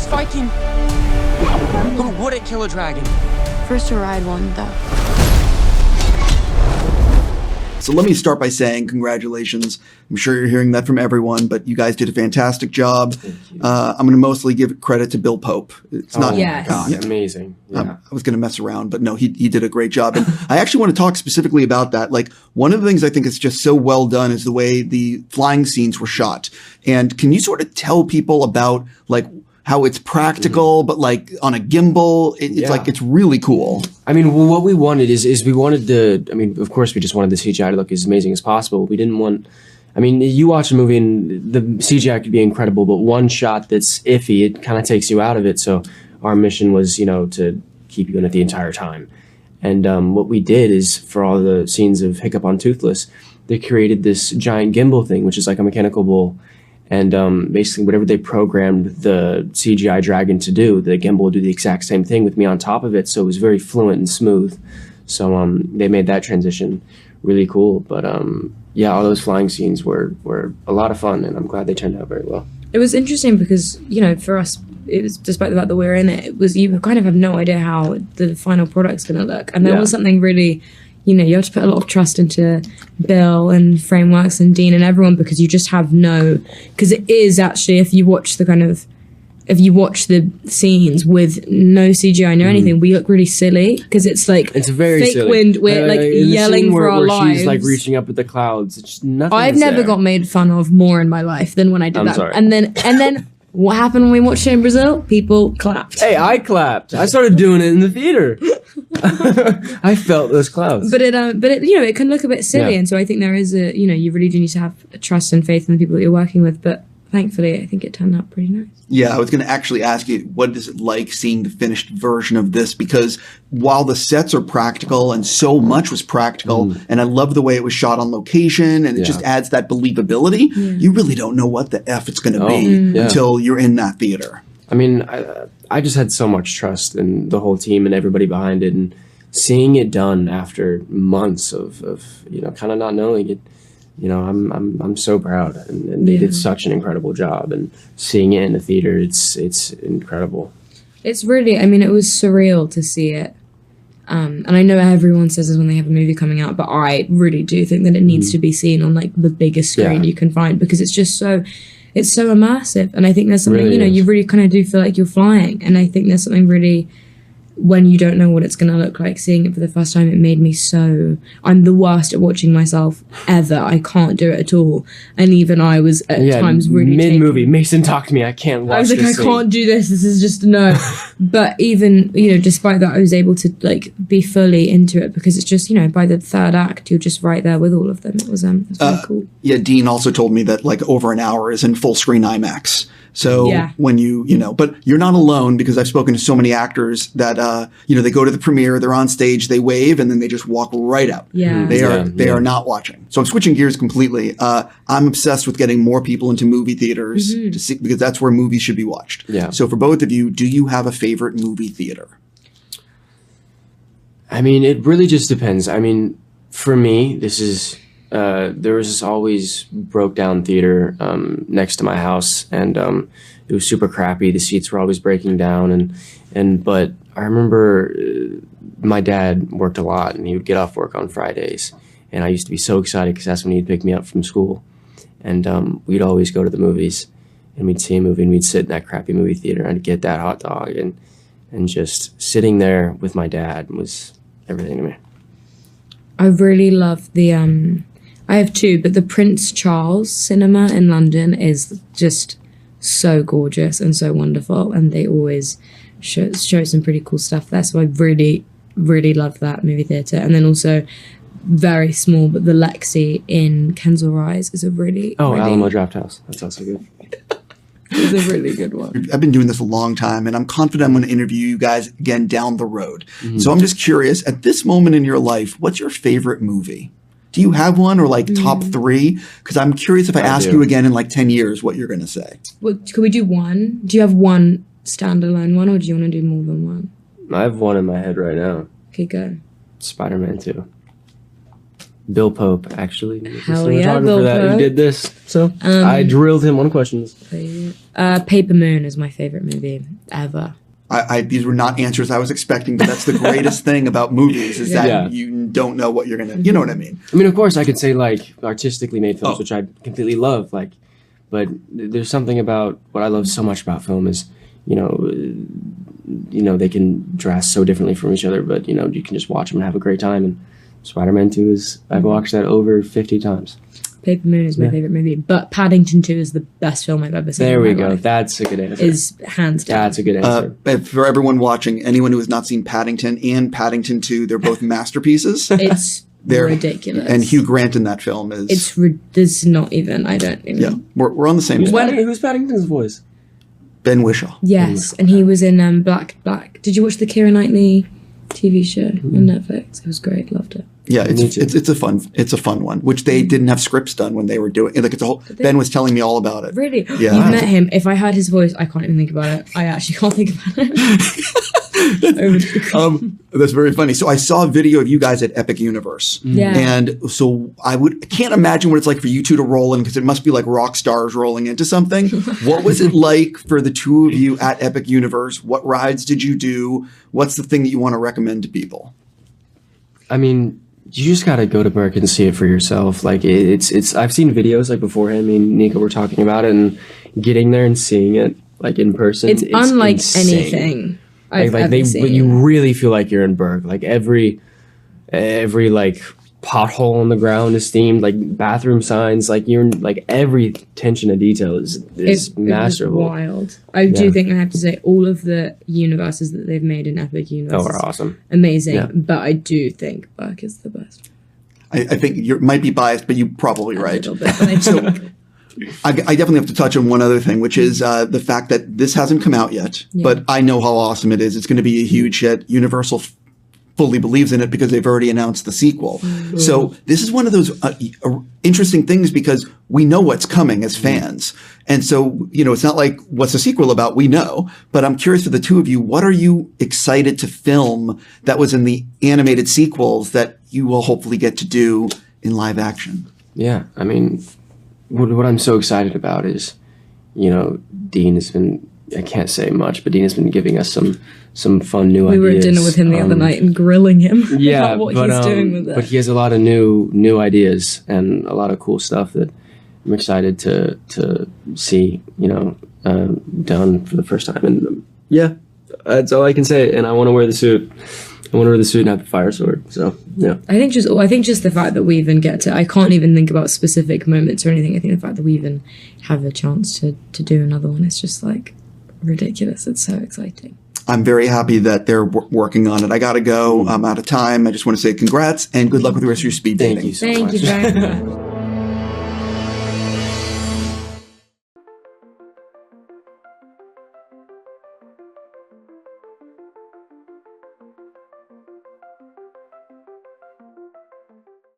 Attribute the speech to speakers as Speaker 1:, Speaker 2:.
Speaker 1: Viking who wouldn't kill a dragon.
Speaker 2: First to ride one, though.
Speaker 3: So let me start by saying congratulations. I'm sure you're hearing that from everyone, but you guys did a fantastic job. I'm going to mostly give credit to Bill Pope. It's not
Speaker 4: God, amazing. Yeah.
Speaker 3: I was going to mess around, but no, he did a great job. And I actually want to talk specifically about that. Like, one of the things I think is just so well done is the way the flying scenes were shot. And can you sort of tell people about like how it's practical, but like on a gimbal, it's like, it's really cool.
Speaker 4: I mean, what we wanted is we wanted of course we just wanted the CGI to look as amazing as possible. We didn't want, you watch a movie and the CGI could be incredible, but one shot that's iffy, it kind of takes you out of it. So our mission was, to keep you in it the entire time. And what we did is, for all the scenes of Hiccup on Toothless, they created this giant gimbal thing, which is like a mechanical bull. And basically, whatever they programmed the CGI dragon to do, the gimbal would do the exact same thing with me on top of it. So it was very fluent and smooth. So they made that transition really cool. But all those flying scenes were a lot of fun, and I'm glad they turned out very well.
Speaker 5: It was interesting because, for us, it was, despite the fact that we were in it, you kind of have no idea how the final product's going to look. And there was something really... you have to put a lot of trust into Bill and Frameworks and Dean and everyone, because you just have because it is actually, if you watch the scenes with no CGI, no anything, we look really silly, because it's like
Speaker 4: it's very
Speaker 5: fake
Speaker 4: silly.
Speaker 5: Wind, we're like yelling for our lives.
Speaker 4: She's like reaching up at the clouds. It's just nothing.
Speaker 5: I've never got made fun of more in my life than when I did that.
Speaker 4: Sorry.
Speaker 5: And then what happened when we watched it in Brazil? People clapped.
Speaker 4: Hey, I clapped. I started doing it in the theater. I felt those clouds.
Speaker 5: But it can look a bit silly, and so I think there is you really do need to have trust and faith in the people that you're working with. But thankfully, I think it turned out pretty nice.
Speaker 3: Yeah, I was going to actually ask you, what is it like seeing the finished version of this? Because while the sets are practical and so much was practical, and I love the way it was shot on location, and it just adds that believability, you really don't know what the F it's going to be until you're in that theater.
Speaker 4: I just had so much trust in the whole team and everybody behind it, and seeing it done after months of kind of not knowing it. I'm so proud, and they did such an incredible job, and seeing it in the theater, it's incredible.
Speaker 5: It's really, it was surreal to see it. And I know everyone says this when they have a movie coming out, but I really do think that it needs to be seen on like the biggest screen you can find, because it's just it's so immersive. And I think there's something,
Speaker 4: really
Speaker 5: you really kind of do feel like you're flying. And I think there's something really, when you don't know what it's going to look like, seeing it for the first time, it made me I'm the worst at watching myself ever. I can't do it at all. And even I was at times really
Speaker 4: mid-movie, Mason talked to me, I can't watch this.
Speaker 5: I was like, I can't do this is just no. But even, despite that, I was able to like be fully into it, because it's just, by the third act, you're just right there with all of them. It was really cool. Yeah,
Speaker 3: Dean also told me that like over an hour is in full screen IMAX. So when but you're not alone, because I've spoken to so many actors that, they go to the premiere, they're on stage, they wave, and then they just walk right out.
Speaker 5: Yeah.
Speaker 3: They are not watching. So I'm switching gears completely. I'm obsessed with getting more people into movie theaters to see, because that's where movies should be watched. Yeah. So for both of you, do you have a favorite movie theater?
Speaker 4: It really just depends. For me, this is... there was this always broke down theater next to my house, and it was super crappy. The seats were always breaking down, but I remember my dad worked a lot, and he would get off work on Fridays, and I used to be so excited because that's when he'd pick me up from school, and we'd always go to the movies, and we'd see a movie, and we'd sit in that crappy movie theater and get that hot dog, and just sitting there with my dad was everything to me.
Speaker 5: I really love the I have two, but the Prince Charles Cinema in London is just so gorgeous and so wonderful, and they always show some pretty cool stuff there. So I really, really love that movie theatre. And then also, very small, but the Lexi in Kensal Rise is a really...
Speaker 4: Alamo Draft House. That's also good.
Speaker 5: It's a really good one.
Speaker 3: I've been doing this a long time, and I'm confident I'm going to interview you guys again down the road. So I'm just curious, at this moment in your life, what's your favorite movie? Do you have one, or like top three? Because I'm curious if I ask you again in like 10 years what you're going to say.
Speaker 5: Well, could we do one? Do you have one standalone one, or do you want to do more than one?
Speaker 4: I have one in my head right now.
Speaker 5: Okay, go.
Speaker 4: Spider-Man 2. Bill Pope, actually.
Speaker 5: Hell
Speaker 4: the
Speaker 5: yeah,
Speaker 4: cinematographer
Speaker 5: Bill
Speaker 4: who
Speaker 5: Pope.
Speaker 4: did this. So I drilled him on questions.
Speaker 5: Paper Moon is my favorite movie ever.
Speaker 3: These were not answers I was expecting, but that's the greatest thing about movies is that
Speaker 4: Yeah.
Speaker 3: you don't know what you're gonna. You know what I mean?
Speaker 4: I mean, of course, I could say like artistically made films,
Speaker 3: Oh.
Speaker 4: which I completely love. Like, but there's something about what I love so much about film is, you know, they can dress so differently from each other, but you know, you can just watch them and have a great time. And Spider-Man 2 is I've watched that over 50 times.
Speaker 5: Paper Moon is my favorite movie, but Paddington 2 is the best film I've ever seen.
Speaker 4: There we
Speaker 5: in my
Speaker 4: go.
Speaker 5: life.
Speaker 4: That's a good answer.
Speaker 5: Is hands down.
Speaker 4: That's a good answer.
Speaker 3: But for everyone watching, anyone who has not seen Paddington and Paddington 2, they're both masterpieces.
Speaker 5: It's
Speaker 3: They're
Speaker 5: ridiculous.
Speaker 3: And Hugh Grant in that film is.
Speaker 5: There's not even. I don't even.
Speaker 3: Yeah, we're on the same.
Speaker 4: Who's Paddington's voice?
Speaker 3: Ben Whishaw.
Speaker 5: Yes, and he was in Black. Did you watch the Keira Knightley TV show on Netflix? It was great. Loved it.
Speaker 3: Yeah, it's a fun one, which they didn't have scripts done when they were doing it. Like it's a whole. Ben was telling me all about it.
Speaker 5: Really?
Speaker 3: Yeah.
Speaker 5: You've met him. If I heard his voice, I can't even think about it. I actually can't think about it.
Speaker 3: That's very funny. So I saw a video of you guys at Epic Universe.
Speaker 5: Yeah.
Speaker 3: And so I can't imagine what it's like for you two to roll in because it must be like rock stars rolling into something. What was it like for the two of you at Epic Universe? What rides did you do? What's the thing that you want to recommend to people?
Speaker 4: I mean, you just gotta go to Burke and see it for yourself. Like it's I've seen videos like beforehand. Me and Nico were talking about it, and getting there and seeing it like in person.
Speaker 5: It's unlike
Speaker 4: insane.
Speaker 5: anything I've ever
Speaker 4: But
Speaker 5: seen.
Speaker 4: you really feel like you're in Burke. Like every like pothole on the ground is themed. Like bathroom signs. Like you're like every attention to detail is masterful.
Speaker 5: It was wild. I do think I have to say all of the universes that they've made in Epic Universe
Speaker 4: Are awesome.
Speaker 5: amazing.
Speaker 4: Yeah.
Speaker 5: But I do think Burke is the best.
Speaker 3: I think you might be biased, but you're probably
Speaker 5: A
Speaker 3: right.
Speaker 5: little bit, but I think
Speaker 3: I definitely have to touch on one other thing, which is the fact that this hasn't come out yet, but I know how awesome it is. It's going to be a huge hit. Universal fully believes in it because they've already announced the sequel. So this is one of those interesting things because we know what's coming as fans. And so, you know, it's not like what's the sequel about? We know. But I'm curious for the two of you, what are you excited to film that was in the animated sequels that you will hopefully get to do in live action?
Speaker 4: Yeah, I mean, what I'm so excited about is, you know, Dean has been, I can't say much, but Dean has been giving us some fun new ideas.
Speaker 5: we were at dinner with him the other night and grilling him
Speaker 4: Yeah,
Speaker 5: about what
Speaker 4: but,
Speaker 5: he's doing with it.
Speaker 4: but he has a lot of new ideas and a lot of cool stuff that I'm excited to see, you know, done for the first time. And yeah, that's all I can say. And I want to wear the suit. I want to wear the suit and have the fire sword. So yeah.
Speaker 5: I think just the fact that we even get to, I can't even think about specific moments or anything. I think the fact that we even have a chance to do another one is just like ridiculous. It's so exciting.
Speaker 3: I'm very happy that they're working on it. I got to go. I'm out of time. I just want to say congrats and good luck with the rest of your speed dating.
Speaker 4: Thank you so
Speaker 5: Thank
Speaker 4: much.
Speaker 5: you very much.